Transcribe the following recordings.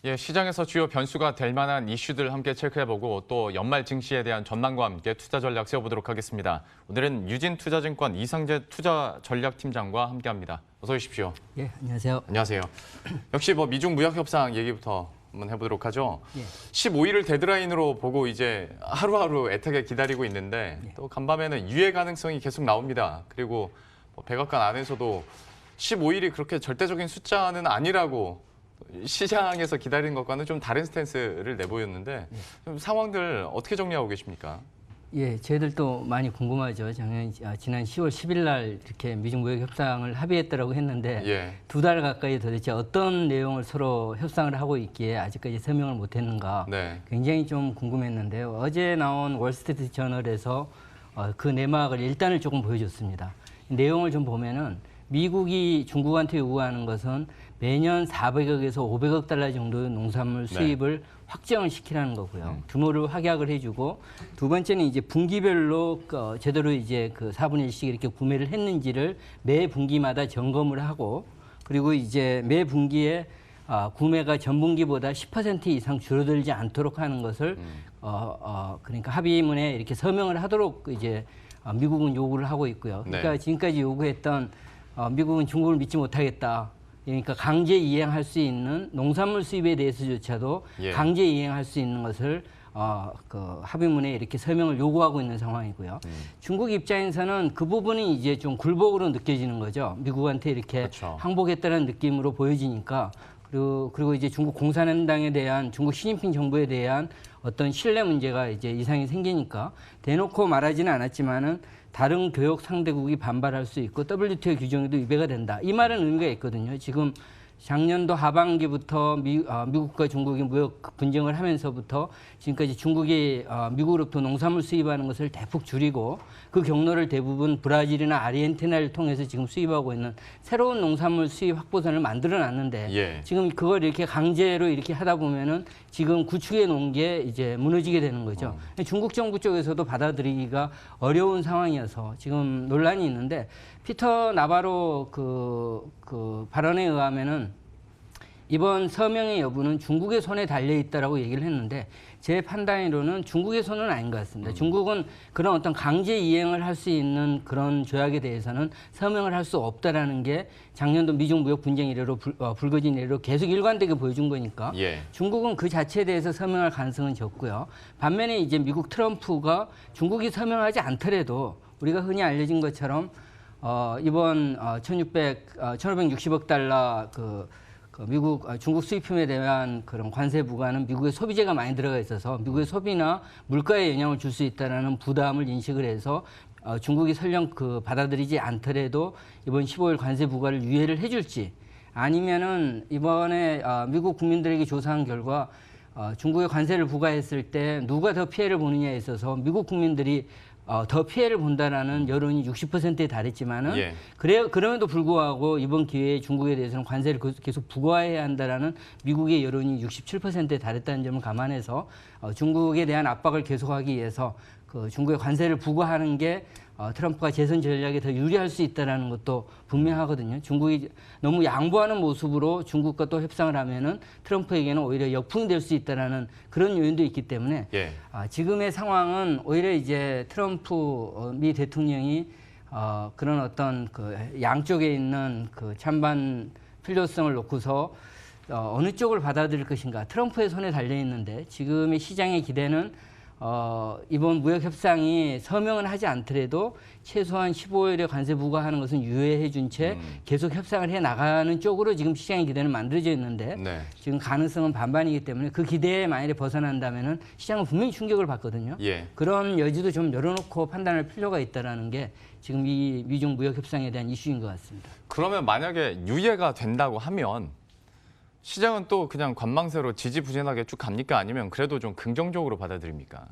예, 시장에서 주요 변수가 될 만한 이슈들 함께 체크해보고 또 연말 증시에 대한 전망과 함께 투자 전략 세워보도록 하겠습니다. 오늘은 유진투자증권 이상재 투자전략팀장과 함께합니다. 어서 오십시오. 예, 안녕하세요. 안녕하세요. 역시 미중 무역 협상 얘기부터 한번 해보도록 하죠. 예. 15일을 데드라인으로 보고 이제 하루하루 애타게 기다리고 있는데 또 간밤에는 유예 가능성이 계속 나옵니다. 그리고 백악관 안에서도 15일이 그렇게 절대적인 숫자는 아니라고 시장에서 기다리는 것과는 좀 다른 스탠스를 내보였는데 좀 상황들 어떻게 정리하고 계십니까? 예, 저희들도 많이 궁금하죠. 지난 10월 10일 날 이렇게 미중 무역 협상을 합의했다라고 했는데 예. 2달 가까이 도대체 어떤 내용을 서로 협상을 하고 있기에 아직까지 서명을 못 했는가 네. 굉장히 좀 궁금했는데요. 어제 나온 월스트리트 저널에서 그 내막을 일단을 조금 보여줬습니다. 내용을 좀 보면은 미국이 중국한테 요구하는 것은 매년 400억에서 500억 달러 정도의 농산물 수입을 확정을 시키라는 거고요. 규모를 확약을 해주고 두 번째는 이제 분기별로 제대로 이제 그 4분의 1씩 이렇게 구매를 했는지를 매 분기마다 점검을 하고 그리고 이제 매 분기에 구매가 전분기보다 10% 이상 줄어들지 않도록 하는 것을 그러니까 합의문에 이렇게 서명을 하도록 이제 미국은 요구를 하고 있고요. 그러니까 지금까지 요구했던 미국은 중국을 믿지 못하겠다. 그러니까 강제 이행할 수 있는 농산물 수입에 대해서조차도 강제 이행할 수 있는 것을 그 합의문에 이렇게 서명을 요구하고 있는 상황이고요. 중국 입장에서는 그 부분이 이제 좀 굴복으로 느껴지는 거죠. 미국한테 이렇게 그렇죠. 항복했다는 느낌으로 보여지니까 그리고 이제 중국 공산당에 대한 중국 시진핑 정부에 대한 어떤 신뢰 문제가 이제 이상이 생기니까 대놓고 말하지는 않았지만은 다른 교역 상대국이 반발할 수 있고 WTO 규정에도 위배가 된다. 이 말은 의미가 있거든요. 지금 작년도 하반기부터 미국과 중국이 무역 분쟁을 하면서부터 지금까지 중국이 미국으로부터 농산물 수입하는 것을 대폭 줄이고 그 경로를 대부분 브라질이나 아르헨티나를 통해서 지금 수입하고 있는 새로운 농산물 수입 확보선을 만들어 놨는데 지금 그걸 이렇게 강제로 이렇게 하다 보면은 지금 구축해 놓은 게 이제 무너지게 되는 거죠. 중국 정부 쪽에서도 받아들이기가 어려운 상황이어서 지금 논란이 있는데 피터 나바로 그 발언에 의하면은 이번 서명의 여부는 중국의 손에 달려 있다라고 얘기를 했는데 제 판단으로는 중국의 손은 아닌 것 같습니다. 중국은 그런 어떤 강제 이행을 할 수 있는 그런 조약에 대해서는 서명을 할 수 없다라는 게 작년도 미중 무역 분쟁 이래로 불거진 이래로 계속 일관되게 보여준 거니까 중국은 그 자체에 대해서 서명할 가능성은 적고요. 반면에 이제 미국 트럼프가 중국이 서명하지 않더라도 우리가 흔히 알려진 것처럼 이번 1,560억 달러 미국 중국 수입품에 대한 그런 관세 부과는 미국의 소비재가 많이 들어가 있어서 미국의 소비나 물가에 영향을 줄 수 있다라는 부담을 인식을 해서 중국이 설령 받아들이지 않더라도 이번 15일 관세 부과를 유예를 해줄지 아니면은 이번에 미국 국민들에게 조사한 결과 중국에 관세를 부과했을 때 누가 더 피해를 보느냐에 있어서 미국 국민들이 더 피해를 본다라는 여론이 60%에 달했지만은 그럼에도 불구하고 이번 기회에 중국에 대해서는 관세를 계속 부과해야 한다라는 미국의 여론이 67%에 달했다는 점을 감안해서 중국에 대한 압박을 계속하기 위해서 중국의 관세를 부과하는 게 트럼프가 재선 전략에 더 유리할 수 있다는 것도 분명하거든요. 중국이 너무 양보하는 모습으로 중국과 또 협상을 하면은 트럼프에게는 오히려 역풍이 될 수 있다는 그런 요인도 있기 때문에 지금의 상황은 오히려 이제 트럼프 미 대통령이 그런 어떤 양쪽에 있는 찬반 필요성을 놓고서 어느 쪽을 받아들일 것인가 트럼프의 손에 달려 있는데 지금의 시장의 기대는 이번 무역 협상이 서명은 하지 않더라도 최소한 15일에 관세 부과하는 것은 유예해 준 채 계속 협상을 해 나가는 쪽으로 지금 시장의 기대는 만들어져 있는데 지금 가능성은 반반이기 때문에 그 기대에 만약에 벗어난다면은 시장은 분명히 충격을 받거든요. 그런 여지도 좀 열어놓고 판단할 필요가 있다라는 게 지금 이 미중 무역 협상에 대한 이슈인 것 같습니다. 그러면 만약에 유예가 된다고 하면 시장은 또 그냥 관망세로 지지부진하게 쭉 갑니까? 아니면 그래도 좀 긍정적으로 받아들입니까?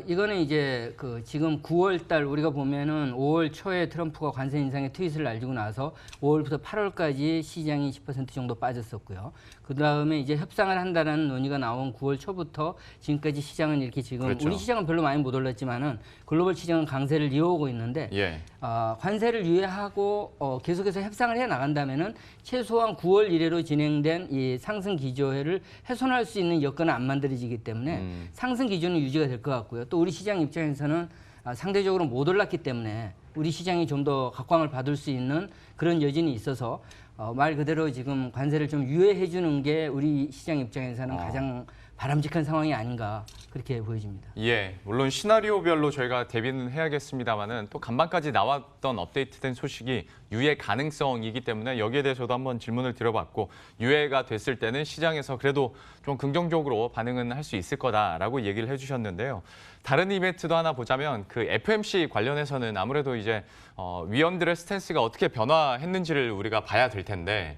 이거는 이제 지금 9월 달 우리가 보면은 5월 초에 트럼프가 관세 인상의 트윗을 날리고 나서 5월부터 8월까지 시장이 10% 정도 빠졌었고요. 그 다음에 이제 협상을 한다는 논의가 나온 9월 초부터 지금까지 시장은 이렇게 지금 그렇죠. 우리 시장은 별로 많이 못 올랐지만은 글로벌 시장은 강세를 이어오고 있는데 예. 관세를 유예하고 계속해서 협상을 해 나간다면은 최소한 9월 이래로 진행된 이 상승 기조를 훼손할 수 있는 여건은 안 만들어지기 때문에 상승 기조는 유지가 될 것 같고요. 또 우리 시장 입장에서는 상대적으로 못 올랐기 때문에 우리 시장이 좀 더 각광을 받을 수 있는 그런 여진이 있어서 말 그대로 지금 관세를 좀 유예해 주는 게 우리 시장 입장에서는 가장 바람직한 상황이 아닌가 그렇게 보여집니다. 예, 물론 시나리오별로 저희가 대비는 해야겠습니다만은 또 간밤까지 나왔던 업데이트된 소식이 유예 가능성이기 때문에 여기에 대해서도 한번 질문을 드려봤고 유예가 됐을 때는 시장에서 그래도 좀 긍정적으로 반응은 할 수 있을 거다라고 얘기를 해주셨는데요. 다른 이벤트도 하나 보자면 그 FMC 관련해서는 아무래도 이제 위원들의 스탠스가 어떻게 변화했는지를 우리가 봐야 될 텐데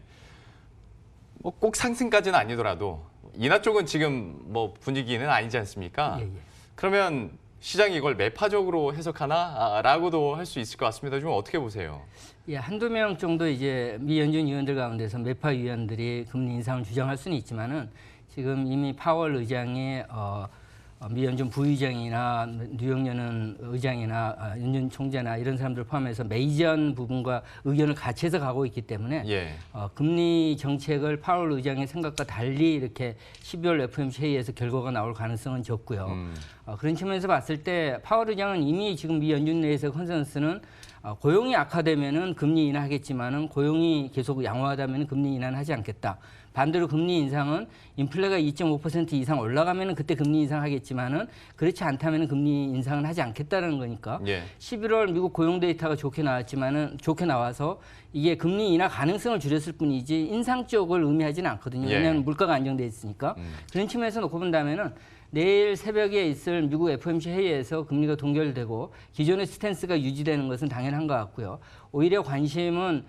뭐 꼭 상승까지는 아니더라도 인하 쪽은 지금 뭐 분위기는 아니지 않습니까? 예, 예. 그러면 시장이 이걸 매파적으로 해석하나라고도 할 수 있을 것 같습니다. 좀 어떻게 보세요? 예, 한두 명 정도 이제 미 연준 위원들 가운데서 매파 위원들이 금리 인상을 주장할 수는 있지만은 지금 이미 파월 의장이 미 연준 부의장이나 뉴욕 연은 의장이나 연준 총재나 이런 사람들 포함해서 메이저한 부분과 의견을 같이 해서 가고 있기 때문에 예. 금리 정책을 파월 의장의 생각과 달리 이렇게 12월 FOMC 회의에서 결과가 나올 가능성은 적고요. 그런 측면에서 봤을 때 파월 의장은 이미 지금 미 연준 내에서 컨센서스는 고용이 악화되면은 금리 인하하겠지만은 고용이 계속 양호하다면 금리 인하는 하지 않겠다. 반대로 금리 인상은 인플레가 2.5% 이상 올라가면은 그때 금리 인상하겠지만은 그렇지 않다면은 금리 인상은 하지 않겠다는 거니까. 예. 11월 미국 고용 데이터가 좋게 나와서 이게 금리 인하 가능성을 줄였을 뿐이지 인상 쪽을 의미하지는 않거든요. 예. 왜냐하면 물가가 안정돼 있으니까. 그런 측면에서 놓고 본다면은 내일 새벽에 있을 미국 FOMC 회의에서 금리가 동결되고 기존의 스탠스가 유지되는 것은 당연한 것 같고요. 오히려 관심은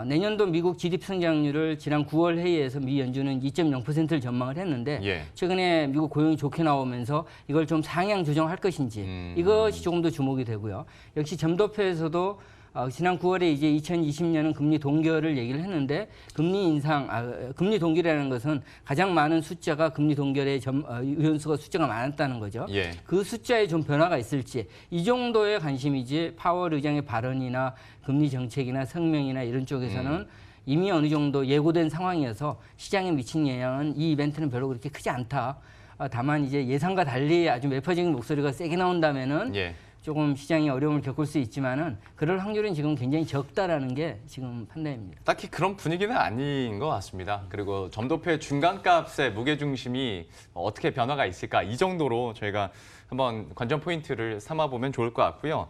내년도 미국 GDP 성장률을 지난 9월 회의에서 미 연준은 2.0%를 전망을 했는데 예. 최근에 미국 고용이 좋게 나오면서 이걸 좀 상향 조정할 것인지 이것이 조금 더 주목이 되고요. 역시 점도표에서도 지난 9월에 이제 2020년은 금리 동결을 얘기를 했는데 금리 동결이라는 것은 가장 많은 숫자가 금리 동결의 의원수가 숫자가 많았다는 거죠. 예. 그 숫자에 좀 변화가 있을지 이 정도의 관심이지 파월 의장의 발언이나 금리 정책이나 성명이나 이런 쪽에서는 이미 어느 정도 예고된 상황이어서 시장에 미친 영향은 이 이벤트는 별로 그렇게 크지 않다. 다만 이제 예상과 달리 아주 매파적인 목소리가 세게 나온다면은 예. 조금 시장이 어려움을 겪을 수 있지만은 그럴 확률은 지금 굉장히 적다라는 게 지금 판단입니다. 딱히 그런 분위기는 아닌 것 같습니다. 그리고 점도표의 중간값의 무게중심이 어떻게 변화가 있을까 이 정도로 저희가 한번 관전 포인트를 삼아보면 좋을 것 같고요.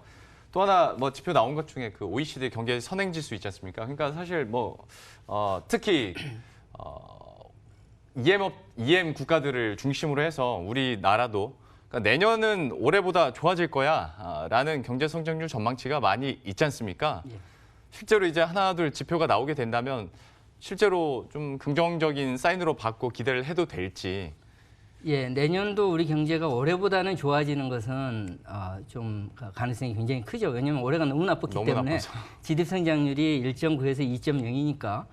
또 하나 뭐 지표 나온 것 중에 그 OECD 경제 선행지수 있지 않습니까? 그러니까 사실 특히 EM 국가들을 중심으로 해서 우리나라도 그러니까 내년은 올해보다 좋아질 거야라는 경제 성장률 전망치가 많이 있지 않습니까? 예. 실제로 이제 하나 둘 지표가 나오게 된다면 실제로 좀 긍정적인 사인으로 받고 기대를 해도 될지. 예, 내년도 우리 경제가 올해보다는 좋아지는 것은 좀 가능성이 굉장히 크죠. 왜냐하면 올해가 너무 나빴기 너무 때문에 나빠서. GDP 성장률이 1.9에서 2.0이니까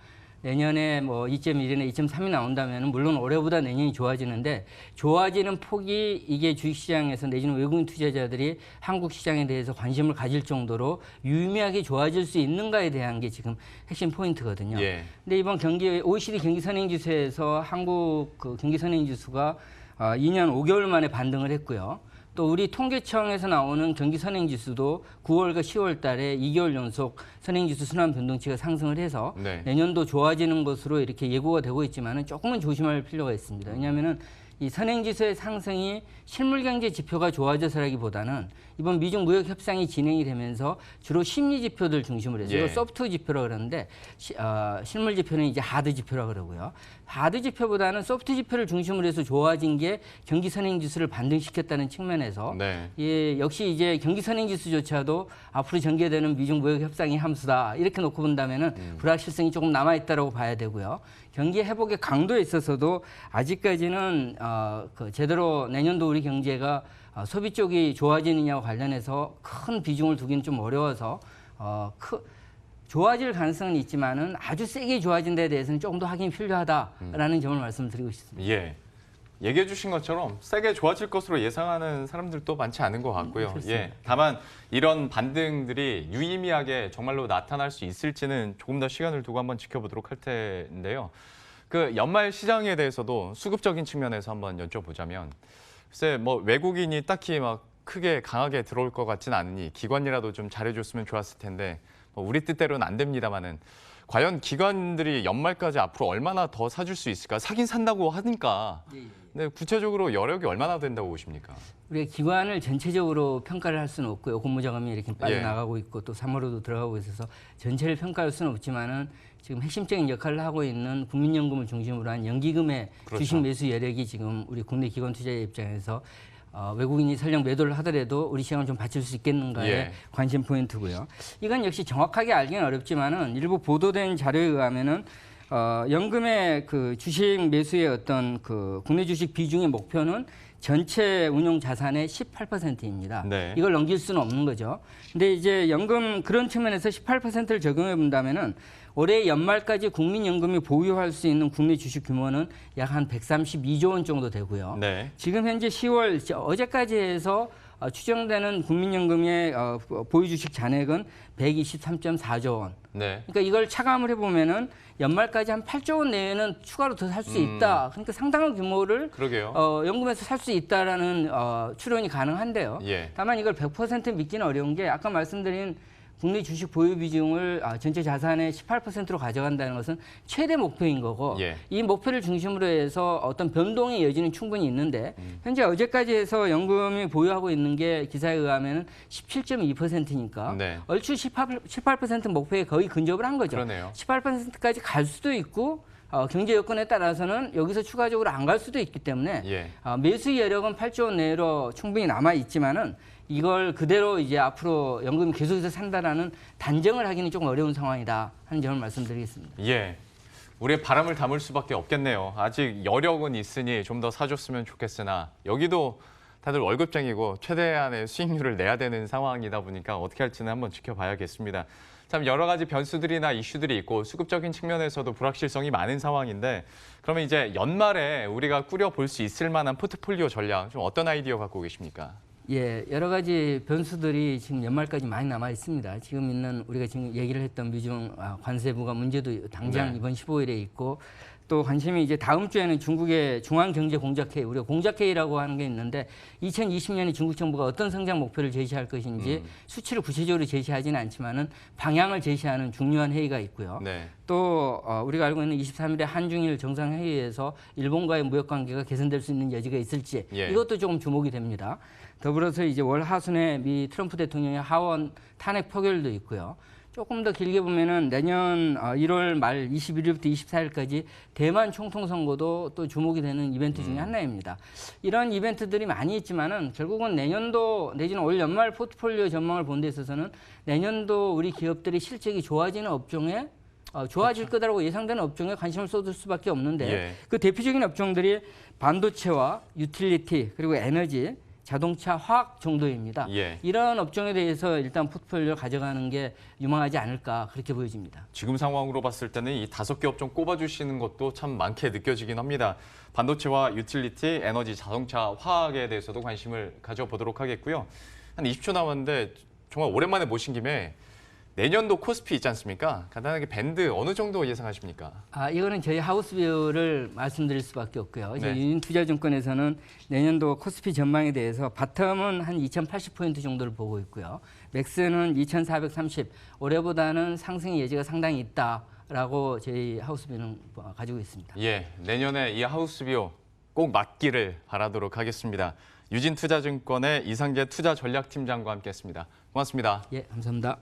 내년에 뭐 2.1이나 2.3이 나온다면 물론 올해보다 내년이 좋아지는데 좋아지는 폭이 이게 주식시장에서 내지는 외국인 투자자들이 한국 시장에 대해서 관심을 가질 정도로 유의미하게 좋아질 수 있는가에 대한 게 지금 핵심 포인트거든요. 예. 근데 이번 OECD 경기 선행지수에서 한국 그 경기 선행지수가 2년 5개월 만에 반등을 했고요. 또 우리 통계청에서 나오는 경기 선행지수도 9월과 10월 달에 2개월 연속 선행지수 순환 변동치가 상승을 해서 네. 내년도 좋아지는 것으로 이렇게 예고가 되고 있지만은 조금은 조심할 필요가 있습니다. 왜냐하면은 이 선행지수의 상승이 실물경제 지표가 좋아져서라기보다는 이번 미중 무역 협상이 진행이 되면서 주로 심리 지표들 중심으로 해서 예. 이걸 소프트 지표라 그러는데 실물 지표는 이제 하드 지표라 그러고요. 하드 지표보다는 소프트 지표를 중심으로 해서 좋아진 게 경기 선행지수를 반등시켰다는 측면에서 네. 예, 역시 이제 경기 선행지수조차도 앞으로 전개되는 미중 무역 협상이 함수다 이렇게 놓고 본다면은 불확실성이 조금 남아 있다라고 봐야 되고요. 경기 회복의 강도에 있어서도 아직까지는 제대로 내년도 우리 경제가 소비 쪽이 좋아지느냐와 관련해서 큰 비중을 두기는 좀 어려워서 좋아질 가능성은 있지만은 아주 세게 좋아진 데에 대해서는 조금 더 확인이 필요하다라는 점을 말씀드리고 싶습니다. 예. 얘기해 주신 것처럼 세게 좋아질 것으로 예상하는 사람들도 많지 않은 것 같고요. 예. 다만 이런 반등들이 유의미하게 정말로 나타날 수 있을지는 조금 더 시간을 두고 한번 지켜보도록 할 텐데요. 그 연말 시장에 대해서도 수급적인 측면에서 한번 여쭤보자면 글쎄 뭐 외국인이 딱히 막 크게 강하게 들어올 것 같진 않으니 기관이라도 좀 잘해줬으면 좋았을 텐데 뭐 우리 뜻대로는 안 됩니다만은 과연 기관들이 연말까지 앞으로 얼마나 더 사줄 수 있을까? 사긴 산다고 하니까. 근데 구체적으로 여력이 얼마나 된다고 보십니까? 우리가 기관을 전체적으로 평가를 할 수는 없고요. 공모자금이 이렇게 빠져나가고 있고 또 3월로도 들어가고 있어서 전체를 평가할 수는 없지만은 지금 핵심적인 역할을 하고 있는 국민연금을 중심으로 한 연기금의 그렇죠. 주식 매수 여력이 지금 우리 국내 기관 투자자 입장에서 외국인이 설령 매도를 하더라도 우리 시장을 좀 받칠 수 있겠는가에 관심 포인트고요. 이건 역시 정확하게 알기는 어렵지만은 일부 보도된 자료에 의하면은 연금의 그 주식 매수의 어떤 그 국내 주식 비중의 목표는 전체 운용 자산의 18%입니다. 네. 이걸 넘길 수는 없는 거죠. 근데 이제 연금 그런 측면에서 18%를 적용해 본다면은 올해 연말까지 국민연금이 보유할 수 있는 국내 주식 규모는 약 한 132조 원 정도 되고요. 네. 지금 현재 10월 어제까지 해서 추정되는 국민연금의 보유 주식 잔액은 123.4조 원. 네. 그러니까 이걸 차감을 해보면은 연말까지 한 8조 원 내외는 추가로 더 살 수 있다. 그러니까 상당한 규모를 그러게요. 연금에서 살 수 있다라는 추론이 가능한데요. 예. 다만 이걸 100% 믿기는 어려운 게 아까 말씀드린 국내 주식 보유 비중을 전체 자산의 18%로 가져간다는 것은 최대 목표인 거고 예. 이 목표를 중심으로 해서 어떤 변동의 여지는 충분히 있는데 현재 어제까지 해서 연금이 보유하고 있는 게 기사에 의하면 17.2%니까 네. 얼추 18% 목표에 거의 근접을 한 거죠. 그러네요. 18%까지 갈 수도 있고 경제 여건에 따라서는 여기서 추가적으로 안 갈 수도 있기 때문에 예. 매수 여력은 8조 원 내로 충분히 남아 있지만은 이걸 그대로 이제 앞으로 연금이 계속해서 산다라는 단정을 하기는 조금 어려운 상황이다 하는 점을 말씀드리겠습니다. 예. 우리의 바람을 담을 수밖에 없겠네요. 아직 여력은 있으니 좀 더 사줬으면 좋겠으나 여기도 다들 월급쟁이고 최대한의 수익률을 내야 되는 상황이다 보니까 어떻게 할지는 한번 지켜봐야겠습니다. 참 여러 가지 변수들이나 이슈들이 있고 수급적인 측면에서도 불확실성이 많은 상황인데 그러면 이제 연말에 우리가 꾸려볼 수 있을 만한 포트폴리오 전략 좀 어떤 아이디어 갖고 계십니까? 예, 여러 가지 변수들이 지금 연말까지 많이 남아 있습니다. 지금 있는 우리가 지금 얘기를 했던 미중 관세부가 문제도 당장 네. 이번 15일에 있고 또 관심이 이제 다음 주에는 중국의 중앙경제공작회의, 우리가 공작회의라고 하는 게 있는데 2020년에 중국 정부가 어떤 성장 목표를 제시할 것인지 수치를 구체적으로 제시하지는 않지만은 방향을 제시하는 중요한 회의가 있고요. 네. 또 우리가 알고 있는 23일에 한중일 정상회의에서 일본과의 무역 관계가 개선될 수 있는 여지가 있을지 예. 이것도 조금 주목이 됩니다. 더불어서 이제 월 하순에 미 트럼프 대통령의 하원 탄핵 표결도 있고요. 조금 더 길게 보면은 내년 1월 말 21일부터 24일까지 대만 총통 선거도 또 주목이 되는 이벤트 중에 하나입니다. 이런 이벤트들이 많이 있지만은 결국은 내년도 내지는 올 연말 포트폴리오 전망을 본 데 있어서는 내년도 우리 기업들이 실적이 좋아지는 업종에 좋아질 거다라고 예상되는 업종에 관심을 쏟을 수밖에 없는데 예. 그 대표적인 업종들이 반도체와 유틸리티 그리고 에너지 자동차, 화학 정도입니다. 예. 이런 업종에 대해서 일단 포트폴리오를 가져가는 게 유망하지 않을까 그렇게 보여집니다. 지금 상황으로 봤을 때는 이 5개 업종 꼽아주시는 것도 참 많게 느껴지긴 합니다. 반도체와 유틸리티, 에너지, 자동차, 화학에 대해서도 관심을 가져보도록 하겠고요. 한 20초 남았는데 정말 오랜만에 모신 김에 내년도 코스피 있지 않습니까? 간단하게 밴드 어느 정도 예상하십니까? 이거는 저희 하우스뷰를 말씀드릴 수밖에 없고요. 네. 유진투자증권에서는 내년도 코스피 전망에 대해서 바텀은 한 2,080포인트 정도를 보고 있고요. 맥스는 2,430, 올해보다는 상승의 여지가 상당히 있다라고 저희 하우스뷰는 가지고 있습니다. 예, 내년에 이 하우스뷰 꼭 맞기를 바라도록 하겠습니다. 유진투자증권의 이상재 투자전략팀장과 함께했습니다. 고맙습니다. 예, 감사합니다.